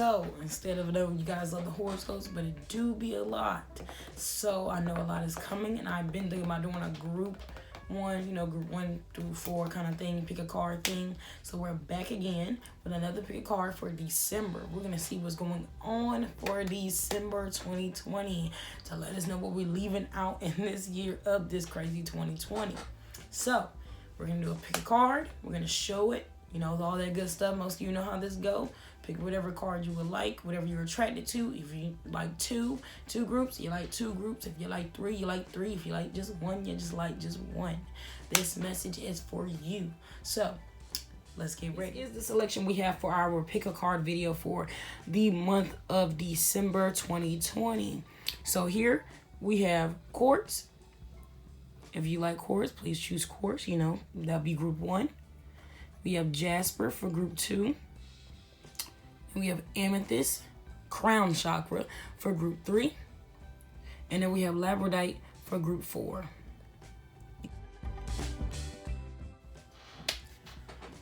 So instead of knowing you guys love the horoscopes, but it do be a lot. So I know a lot is coming, and I've been thinking about doing a group one, group 1 through 4 kind of thing, pick a card thing. So we're back again with another pick a card for December. We're going to see what's going on for December 2020 to let us know what we're leaving out in this year of this crazy 2020. So we're going to do a pick a card. We're going to show it, all that good stuff. Most of you know how this go. Pick whatever card you would like, whatever you're attracted to. If you like two groups, you like 2 groups. If you like 3, you like 3. If you like just 1, you just like just 1. This message is for you. So let's get ready. This is the selection we have for our pick a card video for the month of December 2020. So here we have quartz. If you like quartz, please choose quartz. That'll be group 1. We have jasper for group 2. We have amethyst, crown chakra for group 3. And then we have labradorite for group 4.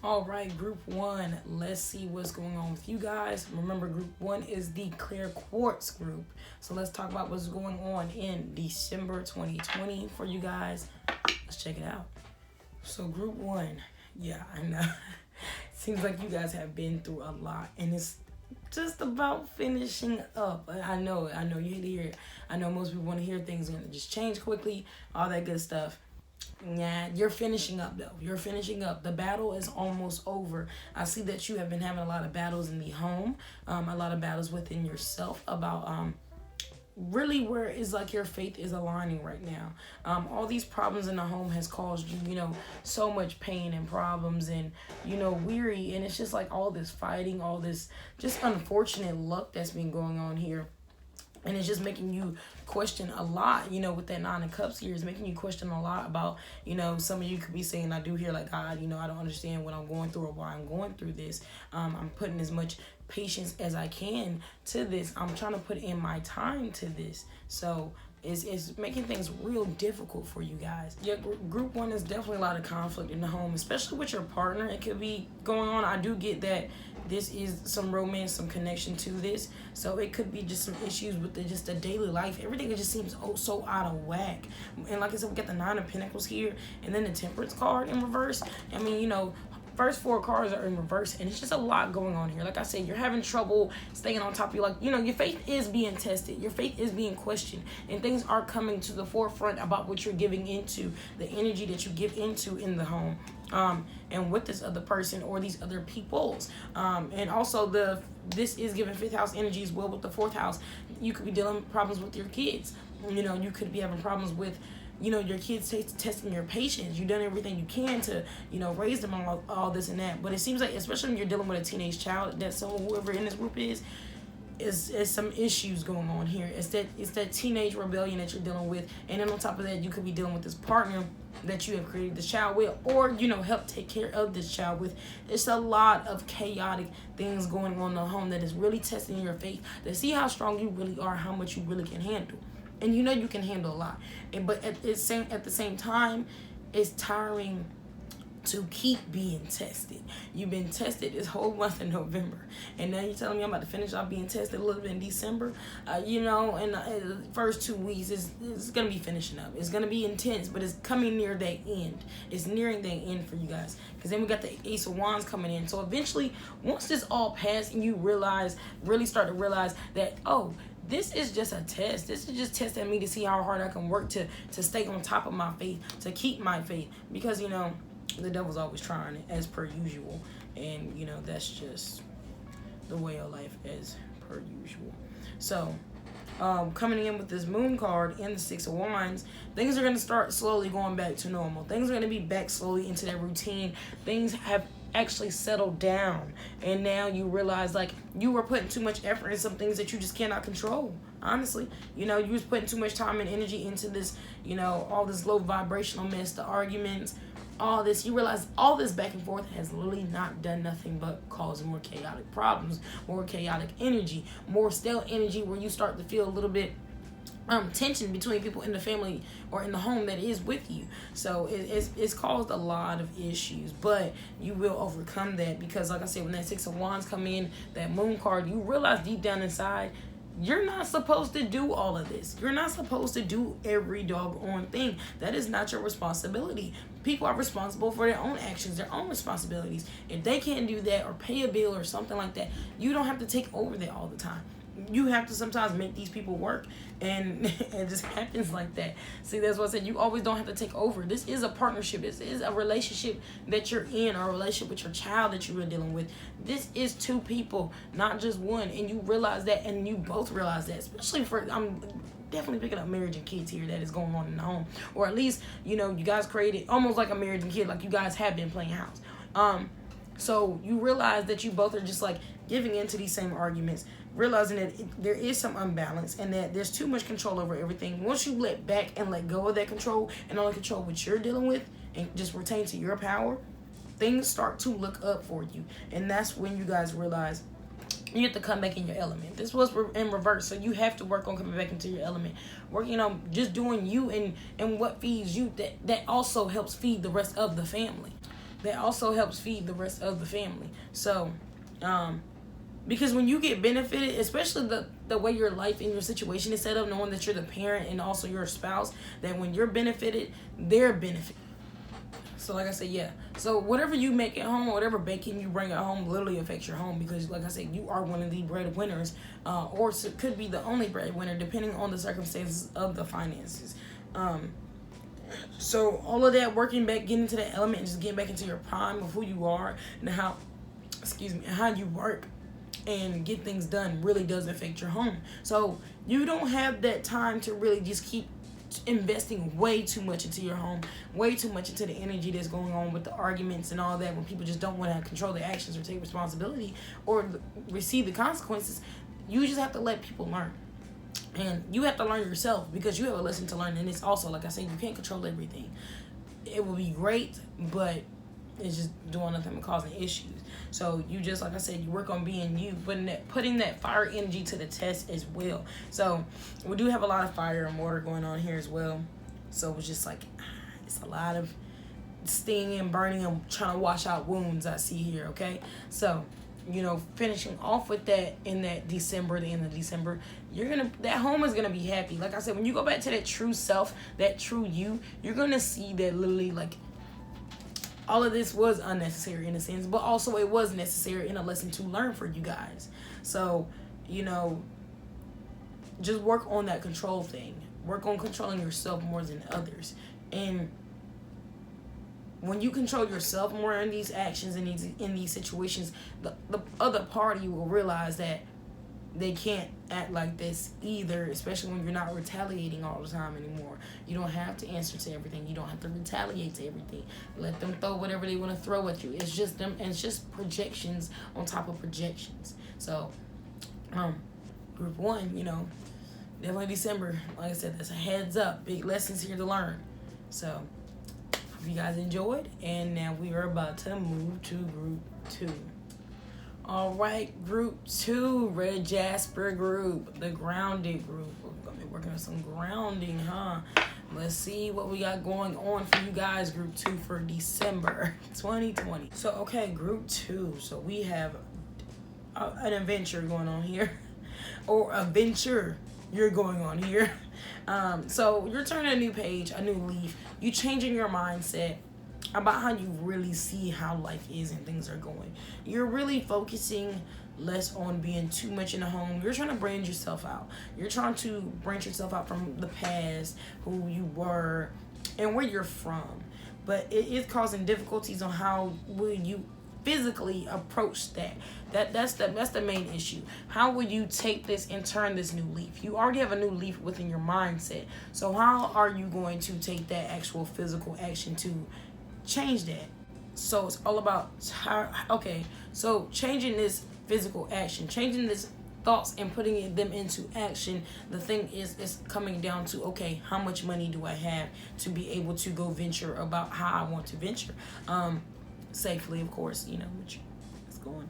All right, group 1. Let's see what's going on with you guys. Remember, group 1 is the clear quartz group. So let's talk about what's going on in December 2020 for you guys. Let's check it out. So group 1. Yeah, I know. Seems like you guys have been through a lot, and it's just about finishing up. I know you hate to hear it. I know most people want to hear things are going to just change quickly, all that good stuff. Yeah, you're finishing up, though. You're finishing up. The battle is almost over. I see that you have been having a lot of battles in the home, a lot of battles within yourself about really where is like your faith is aligning right now. All these problems in the home has caused you, so much pain and problems and, weary. And it's just like all this fighting, all this just unfortunate luck that's been going on here. And it's just making you question a lot, with that 9 of Cups here. It's making you question a lot about, some of you could be saying, I do hear like, God, I don't understand what I'm going through or why I'm going through this. I'm putting as much patience as I can to this. I'm trying to put in my time to this. So it's making things real difficult for you guys. Yeah, group 1 is definitely a lot of conflict in the home, especially with your partner. It could be going on. I do get that this is some romance, some connection to this. So it could be just some issues with just the daily life. Everything just seems so out of whack. And like I said, we got the 9 of Pentacles here and then the Temperance card in reverse. I mean, first 4 cards are in reverse, and it's just a lot going on here. Like I said, you're having trouble staying on top of your faith is being tested. Your faith is being questioned, and things are coming to the forefront about what you're giving into, the energy that you give into in the home, and with this other person or these other peoples. And also this is giving 5th house energy as well with the 4th house. You could be dealing with problems with your kids. You could be having problems with your kids testing your patience. You've done everything you can to, raise them on all this and that. But it seems like, especially when you're dealing with a teenage child, that whoever in this group is some issues going on here. It's that teenage rebellion that you're dealing with. And then on top of that, you could be dealing with this partner that you have created this child with, or, help take care of this child with. It's a lot of chaotic things going on in the home that is really testing your faith to see how strong you really are, how much you really can handle. And you can handle a lot. But at the same time, it's tiring to keep being tested. You've been tested this whole month of November. And now you're telling me I'm about to finish off being tested a little bit in December. And the first 2 weeks, it's going to be finishing up. It's going to be intense, but it's coming near that end. It's nearing that end for you guys. Because then we got the Ace of Wands coming in. So eventually, once this all passes and you really start to realize that, this is just a test. This is just testing me to see how hard I can work to stay on top of my faith, to keep my faith. Because, the devil's always trying it, as per usual. And, that's just the way of life as per usual. So, coming in with this Moon card and the 6 of Wands, things are going to start slowly going back to normal. Things are going to be back slowly into their routine. Things have actually settled down, and now you realize like you were putting too much effort in some things that you just cannot control. Honestly, you was putting too much time and energy into this, all this low vibrational mess, the arguments, all this. You realize all this back and forth has literally not done nothing but cause more chaotic problems, more chaotic energy, more stale energy, where you start to feel a little bit tension between people in the family or in the home that is with you. So it's caused a lot of issues, but you will overcome that, because like I said, when that Six of Wands come in, that Moon card, you realize deep down inside, you're not supposed to do all of this. You're not supposed to do every doggone thing. That is not your responsibility. People are responsible for their own actions, their own responsibilities. If they can't do that or pay a bill or something like that, you don't have to take over that all the time. You have to sometimes make these people work, and it just happens like that. See, that's what I said. You always don't have to take over. This is a partnership. This is a relationship that you're in, or a relationship with your child that you are dealing with. This is two people, not just one. And you realize that, and you both realize that. Especially for, I'm definitely picking up marriage and kids here that is going on in the home, or at least, you know, you guys created almost like a marriage and kid, like you guys have been playing house. So you realize that you both are just like giving into these same arguments, realizing that there is some unbalance and that there's too much control over everything. Once you let back and let go of that control and only control what you're dealing with and just retain to your power, things start to look up for you. And that's when you guys realize you have to come back in your element. This was in reverse, so you have to work on coming back into your element, working on just doing you and what feeds you. That also helps feed the rest of the family. So because when you get benefited, especially the way your life and your situation is set up, knowing that you're the parent and also your spouse, that when you're benefited, they're benefited. So like I said, yeah. So whatever you make at home, whatever baking you bring at home literally affects your home, because like I said, you are one of the breadwinners, or it could be the only breadwinner depending on the circumstances of the finances. So all of that, working back, getting into that element, and just getting back into your prime of who you are and how you work and get things done really does affect your home. So you don't have that time to really just keep investing way too much into your home, way too much into the energy that's going on with the arguments and all that, when people just don't want to control their actions or take responsibility or receive the consequences. You just have to let people learn. And you have to learn yourself, because you have a lesson to learn. And it's also, like I said, you can't control everything. It will be great, but it's just doing nothing but causing issues. So you just, like I said, you work on being you, putting that fire energy to the test as well. So we do have a lot of fire and water going on here as well. So it's just like, it's a lot of stinging, burning, and trying to wash out wounds I see here, okay? So, you know, finishing off with that in that December, the end of December, that home is gonna be happy. Like I said, when you go back to that true self, that true you, you're gonna see that literally, like, all of this was unnecessary in a sense, but also it was necessary in a lesson to learn for you guys. So, you know, just work on that control thing. Work on controlling yourself more than others. And when you control yourself more in these actions and in these situations, the other party will realize that they can't act like this either, especially when you're not retaliating all the time anymore. You don't have to answer to everything. You don't have to retaliate to everything. Let them throw whatever they want to throw at you. It's just them, and it's just projections on top of projections. So, group one, you know, definitely December. Like I said, that's a heads up. Big lessons here to learn. So, hope you guys enjoyed. And now we are about to move to group two. All right, group two, Red Jasper group, the grounded group. We're going to be working on some grounding, huh? Let's see what we got going on for you guys, group two, for December 2020. So, okay, group two. So, we have an adventure going on here, or a venture you're going on here. So, you're turning a new page, a new leaf. You changing your mindset about how you really see how life is and things are going. You're really focusing less on being too much in the home. You're trying to branch yourself out. You're trying to branch yourself out from the past, who you were, and where you're from. But it is causing difficulties on how will you physically approach that. That's the main issue. How will you take this and turn this new leaf? You already have a new leaf within your mindset. So how are you going to take that actual physical action to change that? So it's all about so changing this physical action, changing this thoughts and putting them into action. The thing is, it's coming down to, okay, how much money do I have to be able to go venture about how I want to venture, safely, of course, you know, which is going.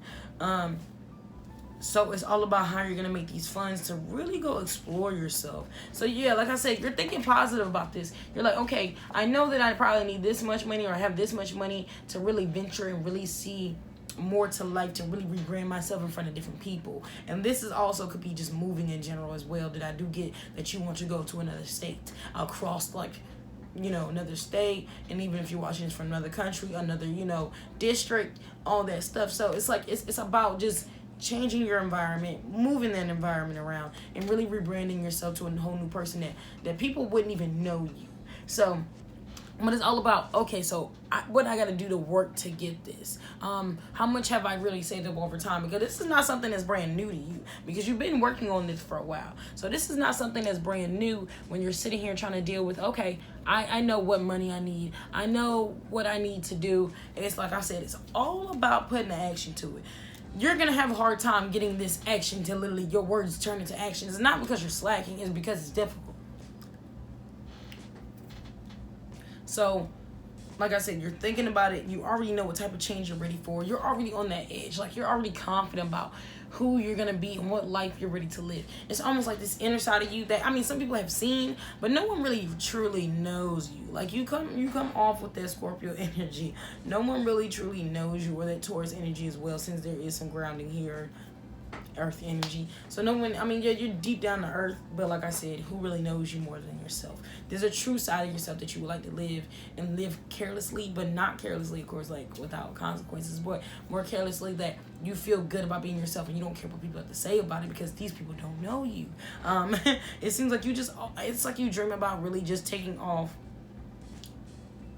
So it's all about how you're going to make these funds to really go explore yourself. So yeah, like I said, you're thinking positive about this. You're like, okay, I know that I probably need this much money, or I have this much money to really venture and really see more to life, to really rebrand myself in front of different people. And this is also could be just moving in general as well, that I do get that you want to go to another state, across like, you know, another state, and even if you're watching this from another country, another, you know, district, all that stuff. So it's like it's about just changing your environment, moving that environment around, and really rebranding yourself to a whole new person that people wouldn't even know you. So but it's all about, okay, so what I got to do to work to get this? How much have I really saved up over time? Because this is not something that's brand new to you, because you've been working on this for a while. So this is not something that's brand new when you're sitting here trying to deal with, okay, I know what money I need. I know what I need to do. And it's like I said, it's all about putting the action to it. You're going to have a hard time getting this action to literally your words turn into action. It's not because you're slacking. It's because it's difficult. So, like I said, you're thinking about it. You already know what type of change you're ready for. You're already on that edge. Like, you're already confident about who you're going to be and what life you're ready to live. It's almost like this inner side of you that, I mean, some people have seen, but no one really truly knows you. Like, you come off with that Scorpio energy. No one really truly knows you, or that Taurus energy as well, since there is some grounding here, earth energy. So no one, I mean, yeah, you're deep down to earth, but like I said, who really knows you more than yourself? There's a true side of yourself that you would like to live, and live carelessly, but not carelessly, of course, like without consequences, but more carelessly, that you feel good about being yourself and you don't care what people have to say about it, because these people don't know you. It seems like it's like you dream about really just taking off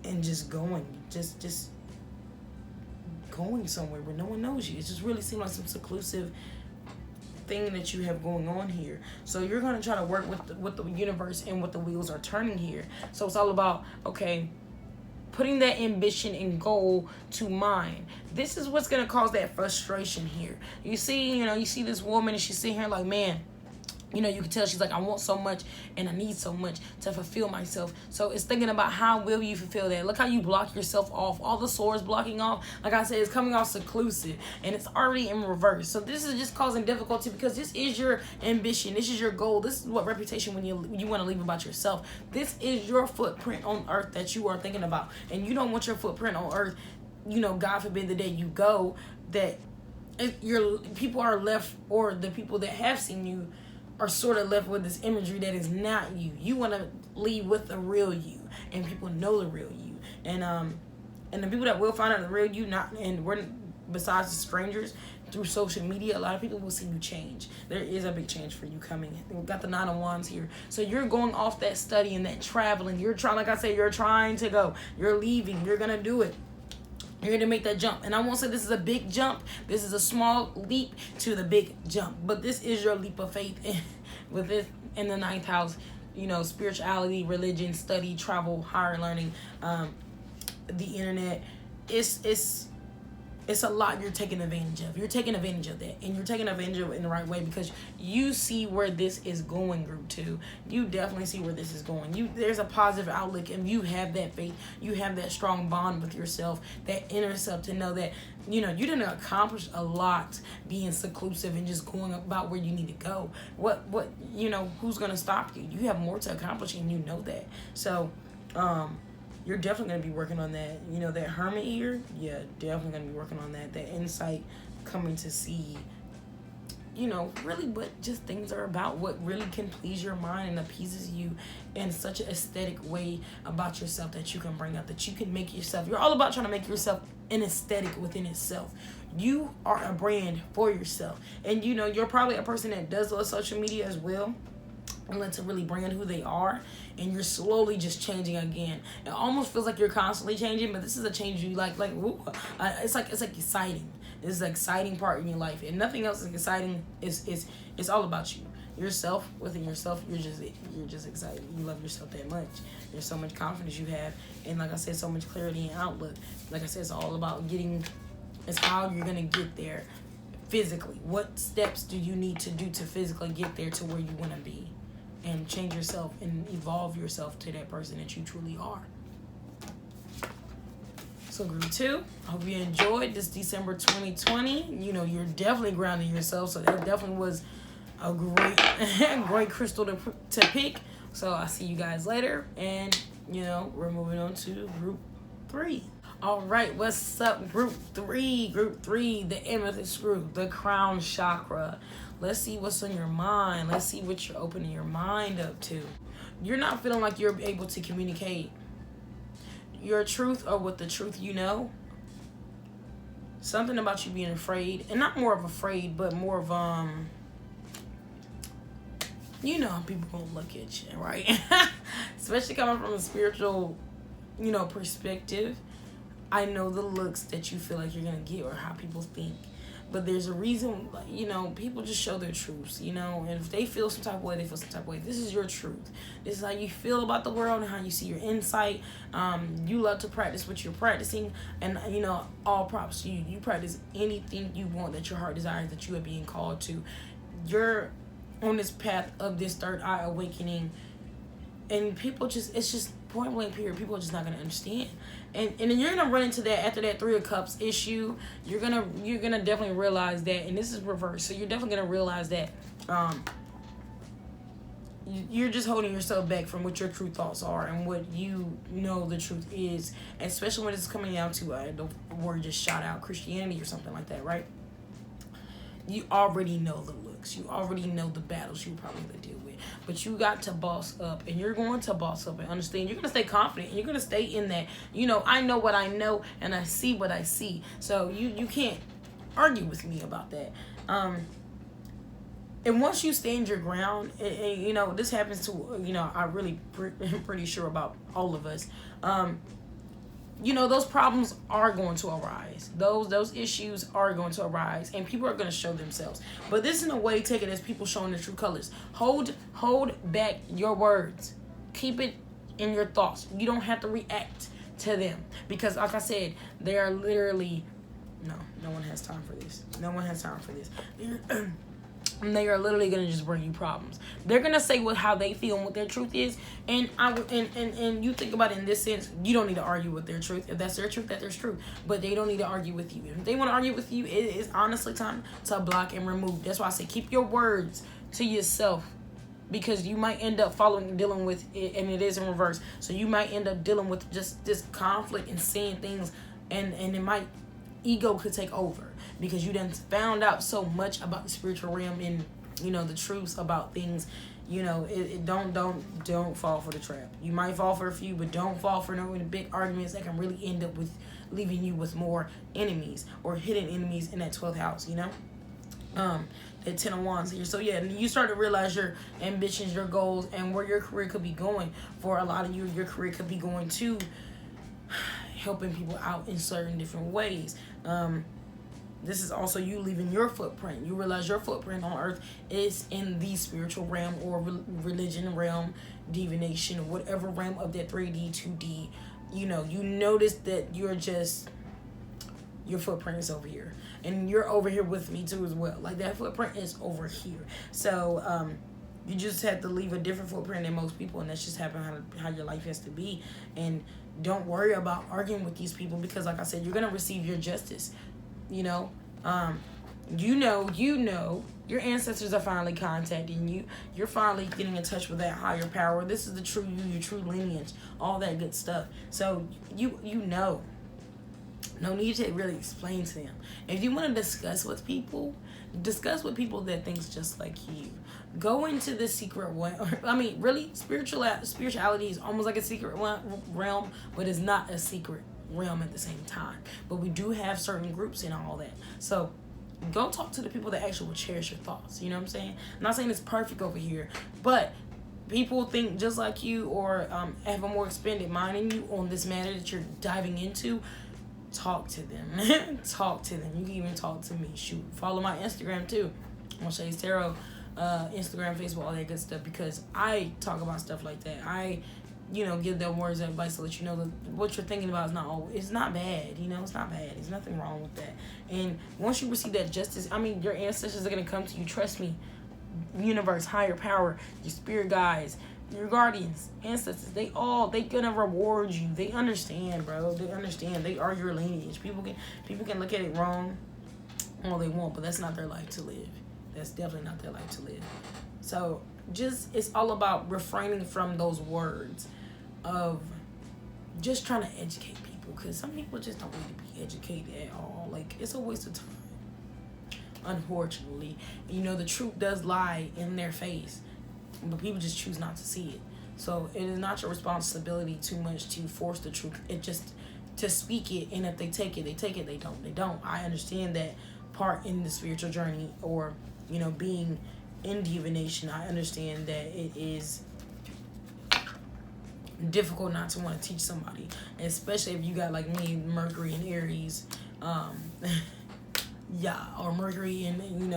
and just going, just going somewhere where no one knows you. It just really seems like some seclusive thing that you have going on here. So you're going to try to work with the universe and what the wheels are turning here. So it's all about, okay, putting that ambition and goal to mind. This is what's going to cause that frustration here. You see this woman, and she's sitting here like, man, you know, you can tell she's like, I want so much and I need so much to fulfill myself. So it's thinking about, how will you fulfill that? Look how you block yourself off. All the swords blocking off, like I said, it's coming off seclusive, and it's already in reverse. So this is just causing difficulty, because this is your ambition. This is your goal. This is what reputation when you want to leave about yourself. This is your footprint on earth that you are thinking about. And you don't want your footprint on earth, you know, God forbid the day you go, that your people are left, or the people that have seen you are sort of left with this imagery that is not you. You want to leave with the real you, and people know the real you. And the people that will find out the real you, besides the strangers, through social media, a lot of people will see you change. There is a big change for you coming. We've got the 9 of Wands here. So you're going off that study and that traveling. You're trying, like I said, you're trying to go. You're leaving. You're going to do it. You're going to make that jump. And I won't say this is a big jump. This is a small leap to the big jump. But this is your leap of faith with this in the 9th house. You know, spirituality, religion, study, travel, higher learning, the internet. It's a lot you're taking advantage of. You're taking advantage of that. And you're taking advantage of it in the right way, because you see where this is going, group 2. You definitely see where this is going. There's a positive outlook, and you have that faith. You have that strong bond with yourself, that inner self, to know that, you know, you didn't accomplish a lot being seclusive and just going about where you need to go. What you know, who's going to stop you? You have more to accomplish, and you know that. So, you're definitely going to be working on that. You know, that hermit ear, yeah, definitely going to be working on that. That insight, coming to see, you know, really what just things are about, what really can please your mind and appeases you in such an aesthetic way about yourself, that you can bring out, that you can make yourself. You're all about trying to make yourself an aesthetic within itself. You are a brand for yourself. And, you know, you're probably a person that does love social media as well, and let to really brand who they are, and you're slowly just changing again. It almost feels like you're constantly changing, but this is a change you like woo. It's like exciting. It's an exciting part in your life, and nothing else is exciting. It's all about you, yourself. Within yourself, you're just excited. You love yourself that much. There's so much confidence you have, and like I said, so much clarity and outlook. Like I said, it's all about it's how you're gonna get there physically. What steps do you need to do to physically get there to where you want to be, and change yourself and evolve yourself to that person that you truly are. So group 2, I hope you enjoyed this December 2020. You know, you're definitely grounding yourself, so that definitely was a great great crystal to pick. So I'll see you guys later, and you know, we're moving on to group 3. All right, what's up, group 3? Group 3, the amethyst group, the crown chakra. Let's see what's on your mind. Let's see what you're opening your mind up to. You're not feeling like you're able to communicate your truth or with the truth you know. Something about you being afraid, and not more of afraid, but more of you know how people gonna look at you, right? Especially coming from a spiritual, you know, perspective. I know the looks that you feel like you're gonna get or how people think. But there's a reason, you know, people just show their truths, you know, and if they feel some type of way, they feel some type of way. This is your truth. This is how you feel about the world and how you see your insight. You love to practice what you're practicing, and, you know, all props to you. You practice anything you want that your heart desires, that you are being called to. You're on this path of this third eye awakening, and people just, it's just point blank period, people are just not going to understand. And then you're gonna run into that after that 3 of Cups issue. You're gonna definitely realize that, and this is reverse. So you're definitely gonna realize that you're just holding yourself back from what your true thoughts are and what you know the truth is, especially when it's coming down to the word just shot out, Christianity or something like that, right? You already know the looks. You already know the battles you probably have to deal with. But you got to boss up, and you're going to boss up and understand. You're going to stay confident, and you're going to stay in that. You know, I know what I know, and I see what I see. So you can't argue with me about that. And once you stand your ground, and you know, this happens to, you know, I really pretty sure about all of us. You know, those problems are going to arise. Those issues are going to arise, and people are going to show themselves. But this, in a way, take it as people showing their true colors. Hold back your words. Keep it in your thoughts. You don't have to react to them, because, like I said, they are literally no one has time for this. No one has time for this. They are literally gonna just bring you problems. They're gonna say how they feel and what their truth is, and you think about it in this sense. You don't need to argue with their truth. If that's their truth, that's their truth. But they don't need to argue with you. If they want to argue with you, it is honestly time to block and remove. That's why I say keep your words to yourself, because you might end up dealing with it, and it is in reverse. So you might end up dealing with just this conflict and saying things, and it might, ego could take over, because you done found out so much about the spiritual realm and, you know, the truths about things. You know, don't fall for the trap. You might fall for a few, but don't fall for no big arguments that can really end up with leaving you with more enemies or hidden enemies in that 12th house, you know? That 10 of Wands here. So yeah, you start to realize your ambitions, your goals, and where your career could be going. For a lot of you, your career could be going to helping people out in certain different ways. This is also you leaving your footprint. You realize your footprint on earth is in the spiritual realm or religion realm, divination, whatever realm of that 3D, 2D. You know, you notice that your footprint is over here. And you're over here with me too as well. Like, that footprint is over here. So, you just have to leave a different footprint than most people, and that's just how your life has to be. And don't worry about arguing with these people, because, like I said, you're gonna receive your justice. You know, you know, your ancestors are finally contacting you. You're finally getting in touch with that higher power. This is the true you, your true lineage, all that good stuff. So you know, no need to really explain to them. If you want to discuss with people that thinks just like you. Go into the secret realm. I mean, really, spirituality is almost like a secret realm, but it's not a secret realm at the same time. But we do have certain groups and all that. So go talk to the people that actually will cherish your thoughts. You know what I'm saying? I'm not saying it's perfect over here, but people think just like you, or have a more expanded mind in you on this matter that you're diving into. Talk to them. Talk to them. You can even talk to me. Shoot, follow my Instagram too, on SHAESTAROT, Instagram, Facebook, all that good stuff, because I talk about stuff like that. I, you know, give them words of advice to let you know that what you're thinking about is it's not bad. You know, it's not bad. There's nothing wrong with that. And once you receive that justice, I mean, your ancestors are going to come to you. Trust me. Universe, higher power, your spirit guides, your guardians, ancestors, they gonna reward you. They understand, bro. They understand. They are your lineage. People can look at it wrong all they want, but that's not their life to live. That's definitely not their life to live. So it's all about refraining from those words of just trying to educate people, because some people just don't need to be educated at all. Like, it's a waste of time, unfortunately. The truth does lie in their face, but people just choose not to see it. So it is not your responsibility too much to force the truth. It just to speak it, and if they take it, they take it. They don't. I understand that part in the spiritual journey, or being in divination. I understand that it is difficult not to want to teach somebody, especially if you got, like me, Mercury and Aries, or Mercury and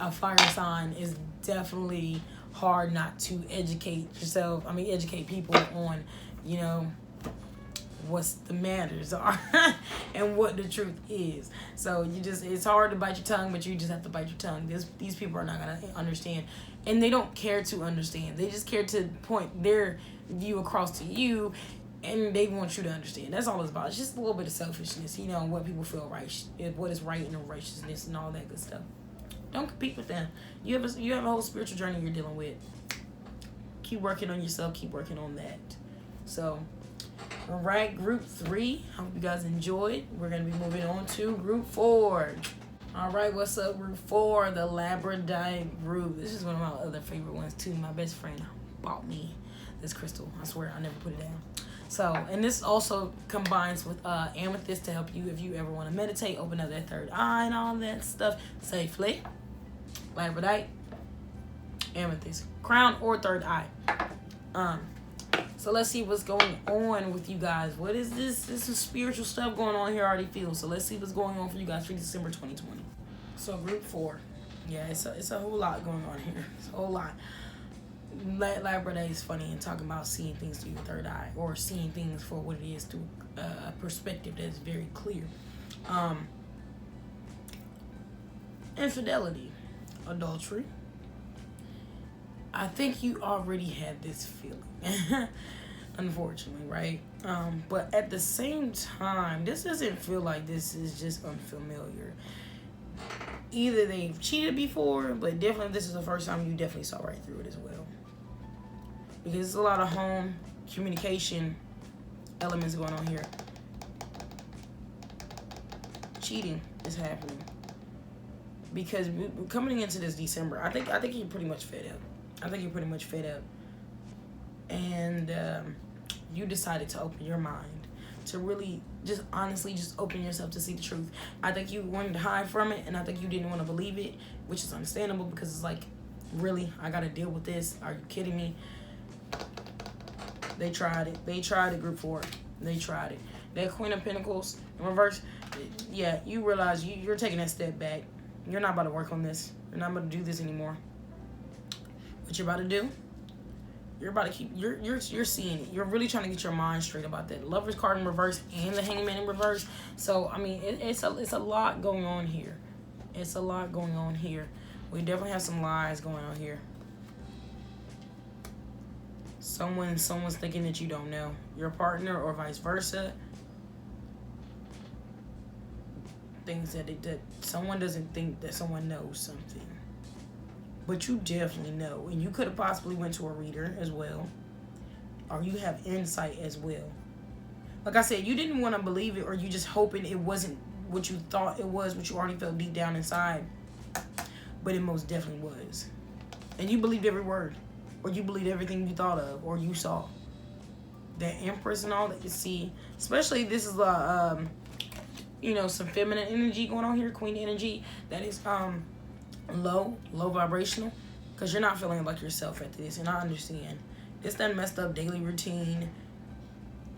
a fire sign. Is definitely hard not to educate yourself. Educate people on what's the matters are and what the truth is. So it's hard to bite your tongue, but you just have to bite your tongue. These people are not gonna understand, and they don't care to understand. They just care to point their view across to you, and they want you to understand. That's all it's about. It's just a little bit of selfishness, what people feel right, what is right, and righteousness and all that good stuff. Don't compete with them. You have a whole spiritual journey you're dealing with. Keep working on yourself. Keep working on that. So, all right, group 3. Hope you guys enjoyed. We're going to be moving on to group 4. All right, what's up, group 4? The Labradorite group. This is one of my other favorite ones, too. My best friend bought me this crystal. I swear, I never put it down. So, and this also combines with amethyst to help you if you ever want to meditate, open up that third eye and all that stuff safely. Labradorite, amethyst, crown or third eye. So let's see what's going on with you guys. What is this? This is spiritual stuff going on here. I already feel. So let's see what's going on for you guys for December 2020. So group 4. Yeah, it's a whole lot going on here. It's a whole lot. Labradorite is funny and talking about seeing things through your third eye, or seeing things for what it is through a perspective that's very clear. Infidelity, adultery. I think you already had this feeling, unfortunately, right? But at the same time, this doesn't feel like this is just unfamiliar. Either they've cheated before, but definitely this is the first time you definitely saw right through it as well. Because there's a lot of home communication elements going on here. Cheating is happening. Because coming into this December, I think you're pretty much fed up. And you decided to open your mind to really just honestly just open yourself to see the truth. I think you wanted to hide from it, and I think you didn't want to believe it, which is understandable, because it's like, really, I gotta deal with this? Are you kidding me? They tried it, group 4. They tried it. That Queen of Pentacles in reverse, yeah, you realize you're taking that step back. You're not about to work on this. You're not about to do this anymore. What you're about to do, you're about to keep, you're seeing it. You're really trying to get your mind straight about that. Lover's card in reverse and the Hangman in reverse. So, it's a lot going on here. It's a lot going on here. We definitely have some lies going on here. Someone's thinking that you don't know your partner, or vice versa. Things that someone doesn't think that someone knows something, but you definitely know, and you could have possibly went to a reader as well, or you have insight as well. Like I said, you didn't want to believe it, or you just hoping it wasn't what you thought it was, what you already felt deep down inside, but it most definitely was, and you believed every word. Or you believe everything you thought of or you saw. That Empress and all that you see. Especially this is some feminine energy going on here. Queen energy. That is low vibrational. Because you're not feeling like yourself after this. And I understand. This done messed up daily routine.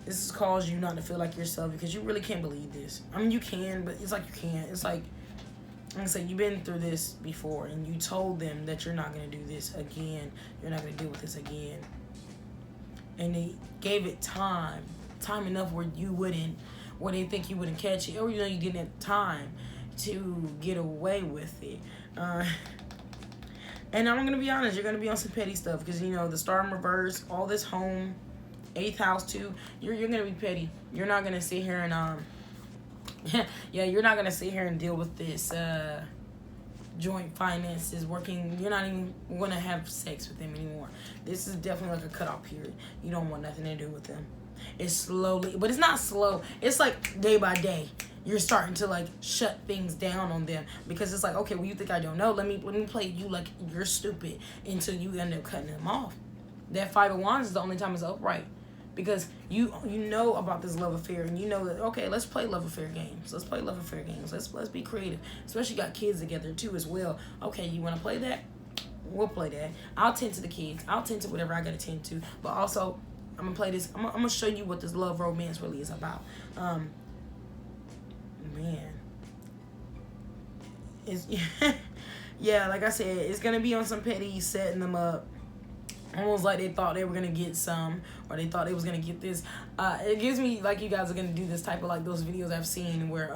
This has caused you not to feel like yourself. Because you really can't believe this. You can, but it's like you can't. It's like you've been through this before, and you told them that you're not going to do this again. You're not going to deal with this again. And they gave it time enough where they think you wouldn't catch it, or you didn't have time to get away with it. And I'm going to be honest, you're going to be on some petty stuff. Because, you know, the star in reverse, all this home, 8th house too. You're going to be petty. You're not going to sit here and, yeah, you're not going to sit here and deal with this, joint finances working. You're not even going to have sex with them anymore. This is definitely like a cutoff period. You don't want nothing to do with them. It's slowly, but it's not slow. It's like day by day. You're starting to like shut things down on them because it's like, okay, well, you think I don't know? Let me play you like you're stupid until you end up cutting them off. That 5 of Wands is the only time it's upright because you know about this love affair and you know that, okay, let's play love affair games. Let's play love affair games. Let's be creative. Especially got kids together too as well. Okay, you want to play that? We'll play that. I'll tend to the kids. I'll tend to whatever I got to tend to. But also, I'm gonna play this. I'm gonna show you what this love romance really is about. Man, it's yeah, like I said, it's gonna be on some petty setting them up. Almost like they thought they were gonna get some, or they thought they was gonna get this. It gives me like you guys are gonna do this type of like those videos I've seen where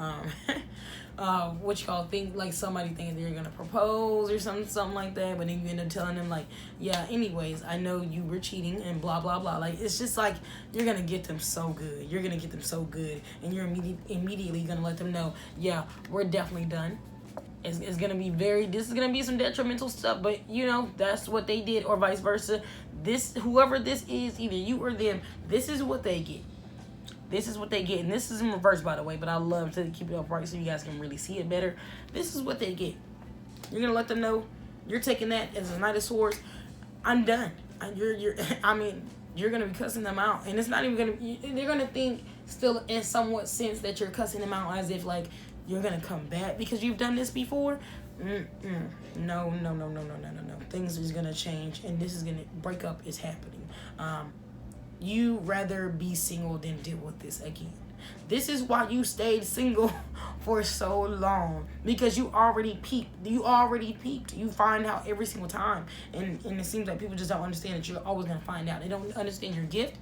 what you call think like somebody thinking they're gonna propose or something like that, but then you end up telling them like, yeah, anyways, I know you were cheating and blah blah blah. Like it's just like you're gonna get them so good. You're gonna get them so good, and you're immediately gonna let them know, yeah, we're definitely done. It's gonna be this is gonna be some detrimental stuff, but you know, that's what they did, or vice versa. Whoever this is, either you or them, this is what they get. This is what they get, and this is in reverse, by the way, but I love to keep it upright so you guys can really see it better. This is what they get. You're gonna let them know you're taking that as a Knight of Swords. I'm done. You're gonna be cussing them out, and it's not even gonna. They're gonna think still in somewhat sense that you're cussing them out as if like you're gonna come back because you've done this before. No. Things is gonna change, and this is gonna break up. Is happening. You rather be single than deal with this again. This is why you stayed single for so long, because you already peaked. You find out every single time, and it seems like people just don't understand that you're always gonna find out. They don't understand your gift,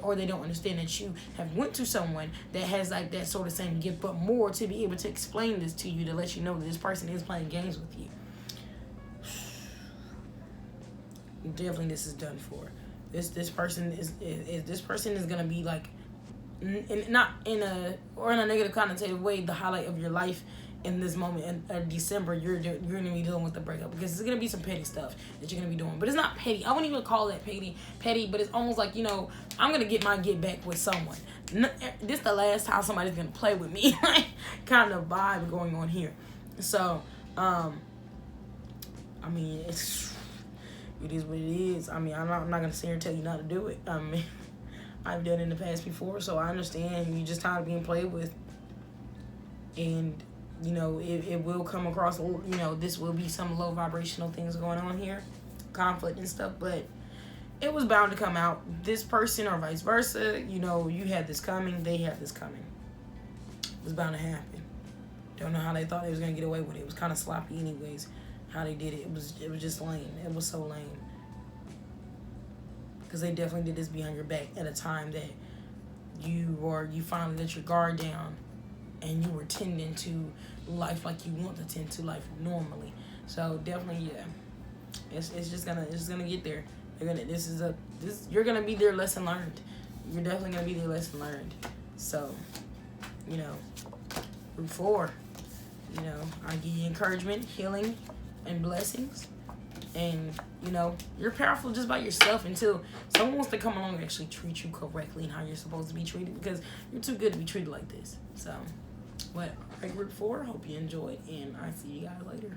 or they don't understand that you have went to someone that has like that sort of same gift, but more to be able to explain this to you, to let you know that this person is playing games with you. Definitely, this is done for. This person is gonna be like, not in a negative connotative way, the highlight of your life in this moment in December. You're gonna be dealing with the breakup because it's gonna be some petty stuff that you're gonna be doing, but it's not petty. I wouldn't even call that petty, but it's almost like, you know, I'm gonna get back with someone. This the last time somebody's gonna play with me, kind of vibe going on here. So, it is what it is. I'm not gonna sit here and tell you not to do it. I've done it in the past before, so I understand. You just tired of being played with, and you know it will come across. You know, this will be some low vibrational things going on here, conflict and stuff. But it was bound to come out. This person or vice versa. You know, you had this coming. They had this coming. It was bound to happen. Don't know how they thought they was gonna get away with it. It was kind of sloppy, anyways. How they did it. It was just lame. It was so lame. Because they definitely did this behind your back at a time that you finally let your guard down and you were tending to life like you want to tend to life normally. So definitely, yeah. It's just gonna get there. You're gonna be their lesson learned. You're definitely gonna be their lesson learned. So, you know, Group 4, you know, I give you encouragement, healing, and blessings. And you know, you're powerful just by yourself until someone wants to come along and actually treat you correctly and how you're supposed to be treated, because you're too good to be treated like this. So, but all right, Group 4, hope you enjoyed, and I see you guys later.